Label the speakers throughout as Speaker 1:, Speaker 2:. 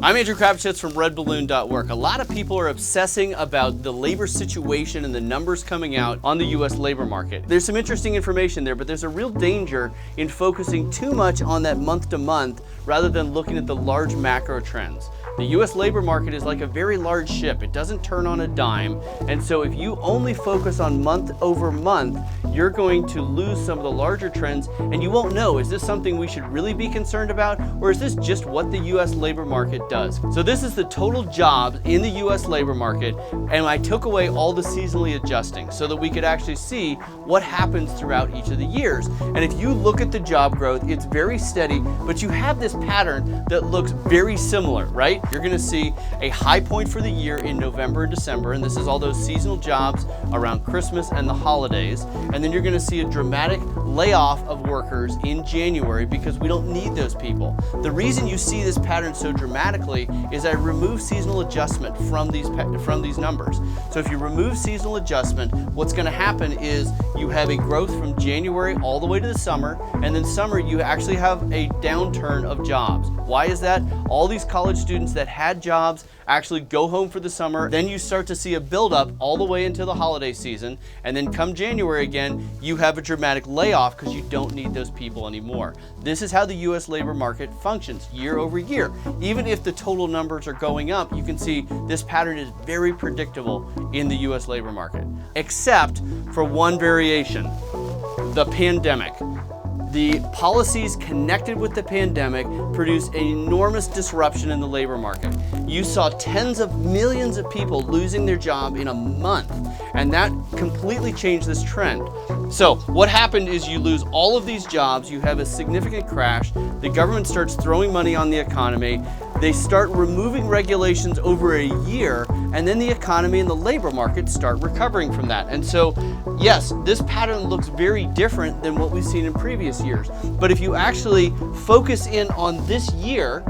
Speaker 1: I'm Andrew Krapchitz from redballoon.work. A lot of people are obsessing about the labor situation and the numbers coming out on the US labor market. There's some interesting information there, but there's a real danger in focusing too much on that month to month rather than looking at the large macro trends. The US labor market is like a very large ship. It doesn't turn on a dime. And so if you only focus on month over month, you're going to lose some of the larger trends and you won't know, is this something we should really be concerned about, or is this just what the US labor market does? So this is the total jobs in the US labor market, and I took away all the seasonally adjusting so that we could actually see what happens throughout each of the years. And if you look at the job growth, it's very steady, but you have this pattern that looks very similar, right? You're gonna see a high point for the year in November and December, and this is all those seasonal jobs around Christmas and the holidays. And then you're gonna see a dramatic layoff of workers in January because we don't need those people. The reason you see this pattern so dramatically is I remove seasonal adjustment from these numbers. So if you remove seasonal adjustment, what's gonna happen is you have a growth from January all the way to the summer, and then summer you actually have a downturn of jobs. Why is that? All these college students that had jobs actually go home for the summer, then you start to see a buildup all the way into the holiday season, and then come January again, you have a dramatic layoff because you don't need those people anymore. This is how the US labor market functions year over year. Even if the total numbers are going up, you can see this pattern is very predictable in the US labor market, except for one variation: the pandemic. The policies connected with the pandemic produced an enormous disruption in the labor market. You saw tens of millions of people losing their job in a month, and that completely changed this trend. So what happened is you lose all of these jobs, you have a significant crash, the government starts throwing money on the economy, they start removing regulations over a year, and then the economy and the labor market start recovering from that. And so, yes, this pattern looks very different than what we've seen in previous years. But if you actually focus in on this year,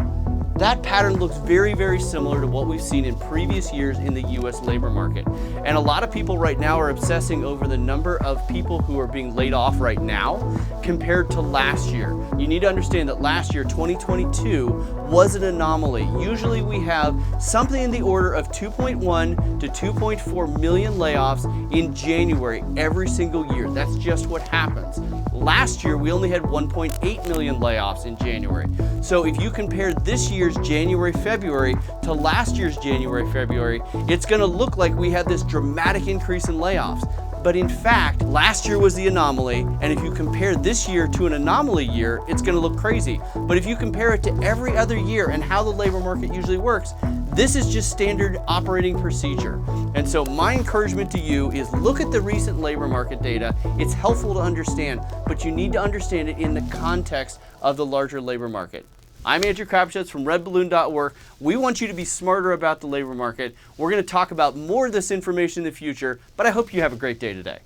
Speaker 1: that pattern looks very, very similar to what we've seen in previous years in the US labor market. And a lot of people right now are obsessing over the number of people who are being laid off right now compared to last year. You need to understand that last year, 2022, was an anomaly. Usually we have something in the order of 2.1 to 2.4 million layoffs in January every single year. That's just what happens. Last year, we only had 1.8 million layoffs in January. So if you compare this year's January, February to last year's January, February, it's gonna look like we had this dramatic increase in layoffs. But in fact, last year was the anomaly, and if you compare this year to an anomaly year, it's gonna look crazy. But if you compare it to every other year and how the labor market usually works, this is just standard operating procedure. And so my encouragement to you is look at the recent labor market data. It's helpful to understand, but you need to understand it in the context of the larger labor market. I'm Andrew Krapchitz from redballoon.work. We want you to be smarter about the labor market. We're going to talk about more of this information in the future, but I hope you have a great day today.